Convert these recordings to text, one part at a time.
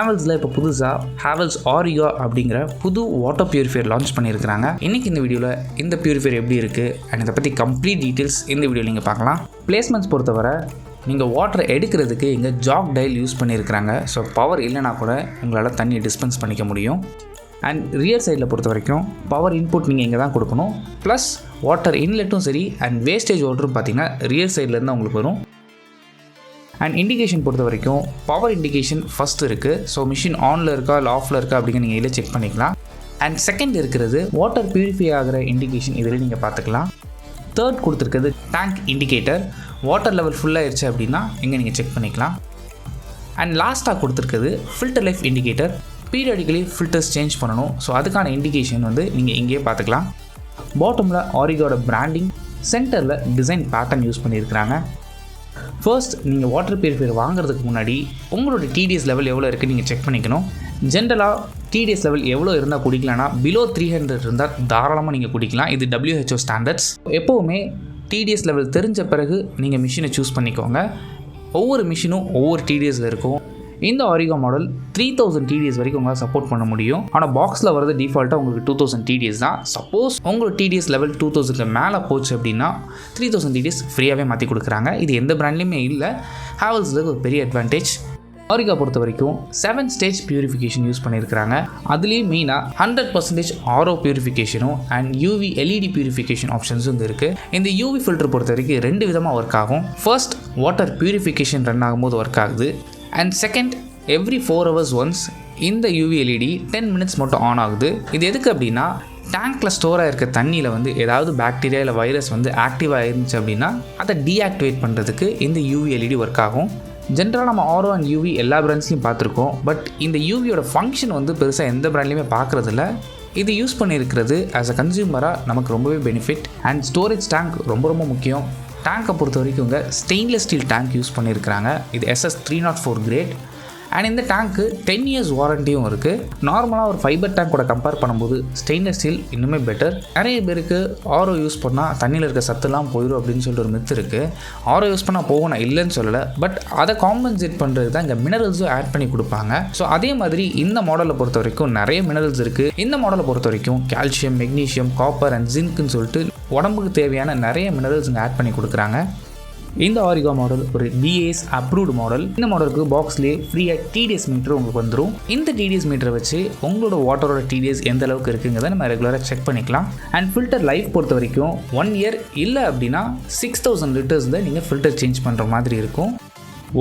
Havellsல இப்போ புதுசாக Havells Auriga அப்படிங்கிற புது வாட்டர் பியூரிஃபையர் லான்ச் பண்ணியிருக்கிறாங்க. இன்றைக்கி இந்த வீடியோவில் இந்த பியூரிஃபையர் எப்படி இருக்குது அண்ட் இதை பற்றி கம்ப்ளீட் டீட்டெயில்ஸ் இந்த வீடியோவில் நீங்கள் பார்க்கலாம். பிளேஸ்மெண்ட்ஸ் பொறுத்தவரை நீங்கள் வாட்டரை எடுக்கிறதுக்கு இங்கே ஜாக் டயல் யூஸ் பண்ணியிருக்கிறாங்க. ஸோ பவர் இல்லைனா கூட உங்களால் தண்ணியை டிஸ்பென்ஸ் பண்ணிக்க முடியும். அண்ட் ரியர் சைடில் பொறுத்த வரைக்கும் பவர் இன்புட் நீங்கள் இங்கே தான் கொடுக்கணும். ப்ளஸ் வாட்டர் இன்லெட்டும் சரி அண்ட் வேஸ்டேஜ் வாட்டரும் பார்த்தீங்கன்னா ரியர் சைட்லேருந்து உங்களுக்கு வரும். அண்ட் இண்டிகேஷன் பொறுத்த வரைக்கும் பவர் இண்டிகேஷன் ஃபஸ்ட் இருக்குது. ஸோ மிஷின் ஆனில் இருக்கா இல்லை ஆஃபில் இருக்கா அப்படிங்க நீங்கள் இதில் செக் பண்ணிக்கலாம். அண்ட் செகண்ட் இருக்கிறது வாட்டர் பியூரிஃபை ஆகிற இண்டிகேஷன், இதில் நீங்கள் பார்த்துக்கலாம். தேர்ட் கொடுத்துருக்கிறது டேங்க் இண்டிகேட்டர், வாட்டர் லெவல் ஃபுல்லாகிடுச்சு அப்படின்னா இங்கே நீங்கள் செக் பண்ணிக்கலாம். அண்ட் லாஸ்ட்டாக கொடுத்துருக்கிறது filter life indicator, periodically filters change பண்ணணும். ஸோ அதுக்கான இண்டிகேஷன் நீங்கள் இங்கேயே பார்த்துக்கலாம். பாட்டமில் ஆரிகாவோட பிராண்டிங், சென்டரில் டிசைன் பேட்டர்ன் யூஸ் பண்ணியிருக்கிறாங்க. ஃபர்ஸ்ட் நீங்கள் வாட்டர் பியூரிஃபையர் வாங்குறதுக்கு முன்னாடி உங்களோட TDS லெவல் எவ்வளோ இருக்குது நீங்கள் செக் பண்ணிக்கணும். ஜென்ரலாக TDS லெவல் எவ்வளோ இருந்தால் குடிக்கலாம்னா பிலோ 300 இருந்தால் தாராளமாக நீங்கள் குடிக்கலாம். இது WHO ஸ்டாண்டர்ட்ஸ். எப்போவுமே TDS லெவல் தெரிஞ்ச பிறகு நீங்கள் மிஷினை சூஸ் பண்ணிக்கோங்க. ஒவ்வொரு மிஷினும் ஒவ்வொரு TDSல இருக்கும். இந்த Auriga மாடல் 3000 TDS வரைக்கும் உங்களால் சப்போர்ட் பண்ண முடியும். ஆனால் பாக்ஸில் வரது டிஃபால்ட்டாக உங்களுக்கு 2000 TDS தான். சப்போஸ் உங்களோட TDS லெவல் 2000க்கு மேலே போச்சு அப்படின்னா 3000 TDS ஃப்ரீயாகவே மாற்றி கொடுக்குறாங்க. இது எந்த பிராண்ட்லேயுமே இல்லை. Havellsல ஒரு பெரிய அட்வான்டேஜ். Auriga பொறுத்த வரைக்கும் 7 ஸ்டேஜ் பியூரிஃபிகேஷன் யூஸ் பண்ணியிருக்கிறாங்க. அதுலேயும் மெயினாக 100% RO பியூரிஃபிகேஷனும் அண்ட் UV LED பியூரிஃபிகேஷன் ஆப்ஷன்ஸும் இருக்குது. இந்த UV ஃபில்டர் பொறுத்த வரைக்கும் 2 விதமாக ஒர்க் ஆகும். ஃபர்ஸ்ட் வாட்டர் பியூரிஃபிகேஷன் ரன் ஆகும்போது ஒர்க் ஆகுது. And second every 4 hours once இந்த UV LED 10 minutes மட்டும் ஆன் ஆகுது. இது எதுக்கு அப்படின்னா டேங்க்கில் ஸ்டோர் ஆகிருக்க தண்ணியில் ஏதாவது பாக்டீரியா இல்லை வைரஸ் ஆக்டிவாக இருந்துச்சு அப்படின்னா அதை டீஆக்டிவேட் பண்ணுறதுக்கு இந்த UV LED ஒர்க் ஆகும். ஜென்ரலாக நம்ம RO அண்ட் UV எல்லா பிராண்ட்ஸ்லையும் பார்த்துருக்கோம். பட் இந்த UVயோட ஃபங்க்ஷன் பெருசாக எந்த பிராண்ட்லையுமே பார்க்குறதில்ல. இது யூஸ் பண்ணியிருக்கிறது ஆஸ் அ கன்சியூமராக நமக்கு ரொம்பவே பெனிஃபிட். அண்ட் ஸ்டோரேஜ் டேங்க் ரொம்ப முக்கியம். டேங்கை பொறுத்த வரைக்கும் ஸ்டெயின்லெஸ் ஸ்டீல் டேங்க் யூஸ் பண்ணியிருக்கிறாங்க. இது SS304 கிரேட். அண்ட் இந்த டேங்க்கு 10 years வாரண்டியும் இருக்குது. நார்மலாக ஒரு ஃபைபர் டேங்கோட கம்பேர் பண்ணும்போது ஸ்டெயின்லெஸ் ஸ்டீல் இன்னுமே பெட்டர். நிறைய பேருக்கு RO யூஸ் பண்ணால் தண்ணியில் இருக்க சத்துலாம் போயிடும் அப்படின்னு சொல்லிட்டு ஒரு மித்து இருக்குது. RO யூஸ் பண்ணால் போகும், நான் இல்லைன்னு சொல்லலை. பட் அதை காம்பன்சேட் பண்ணுறது தான் இங்கே மினரல்ஸும் ஆட் பண்ணி கொடுப்பாங்க. ஸோ அதே மாதிரி இந்த மாடலை பொறுத்த வரைக்கும் நிறைய மினரல்ஸ் இருக்குது. இந்த மாடலை பொறுத்த வரைக்கும் கால்சியம், மெக்னீஷியம், காப்பர் அண்ட் ஜிங்க்னு சொல்லிட்டு உடம்புக்கு தேவையான நிறைய மினரல்ஸ் இங்கே ஆட் பண்ணி கொடுக்குறாங்க. இந்த Auriga மாடல் ஒரு BAS அப்ரூவ்டு மாடல். இந்த மாடலுக்கு பாக்ஸ்லேயே ஃப்ரீயாக TDS மீட்டர் உங்களுக்கு வந்துடும். இந்த TDS மீட்டரை வச்சு உங்களோட வாட்டரோட TDS எந்த அளவுக்கு இருக்குங்கிறத நம்ம ரெகுலராக செக் பண்ணிக்கலாம். அண்ட் ஃபில்டர் லைஃப் பொறுத்த வரைக்கும் 1 year இல்லை அப்படின்னா 6000 லிட்டர்ஸில் நீங்கள் ஃபில்டர் சேஞ்ச் பண்ணுற மாதிரி இருக்கும்.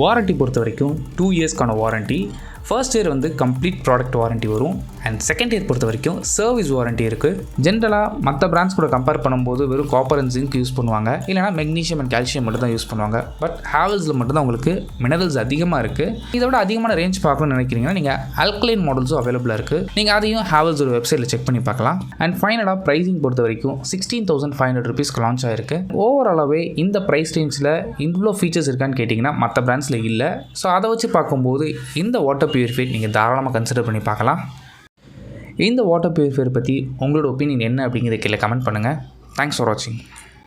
வாரண்ட்டி பொறுத்த வரைக்கும் 2 yearsக்கான warranty. First year complete product warranty வரும். அண்ட் செகண்ட் இயர் பொறுத்த வரைக்கும் சர்வீஸ் வாரண்ட்டி இருக்குது. ஜென்ரலாக மற்ற பிராண்ட்ஸ் கூட கம்பேர் பண்ணும்போது வெறும் காப்பர் அண்ட் ஜிங்க் யூஸ் பண்ணுவாங்க, இல்லைனா மெக்னீஷியம் அண்ட் கால்சியம் மட்டும் தான் யூஸ் பண்ணுவாங்க. பட் Havellsல மட்டும்தான் உங்களுக்கு மினரல்ஸ் அதிகமாக இருக்குது. இதை விட அதிகமான ரேஞ்ச் பார்க்கணும்னு நினைக்கிறீங்கன்னா நீங்கள் ஆல்கலைன் மாடல்ஸும் அவைலபிளாக இருக்குது. நீங்கள் அதையும் Havellsல ஒரு வெப்சைட்டில் செக் பண்ணி பார்க்கலாம். அண்ட் ஃபைனலாக ப்ரைஸிங் பொறுத்த வரைக்கும் 16,500 rupeesக்கு லான்ச் ஆகிருக்கு. ஓவராலாகவே இந்த ப்ரைஸ் ரேஞ்சில் இவ்வளோ ஃபீச்சர்ஸ் இருக்கான்னு கேட்டிங்கன்னா மற்ற பிராண்ட்ஸில் இல்லை. ஸோ அதை வச்சு பார்க்கும்போது இந்த வாட்டர் பியூரிஃபையர் நீங்கள் தாராளமாக கன்சிடர் பண்ணி பார்க்கலாம். இந்த வாட்டர் பியூரிஃபையர் பற்றி உங்களோட ஒப்பீனியன் என்ன அப்படிங்கிறத கீழே கமெண்ட் பண்ணுங்கள். தேங்க்ஸ் ஃபார் வாட்சிங்.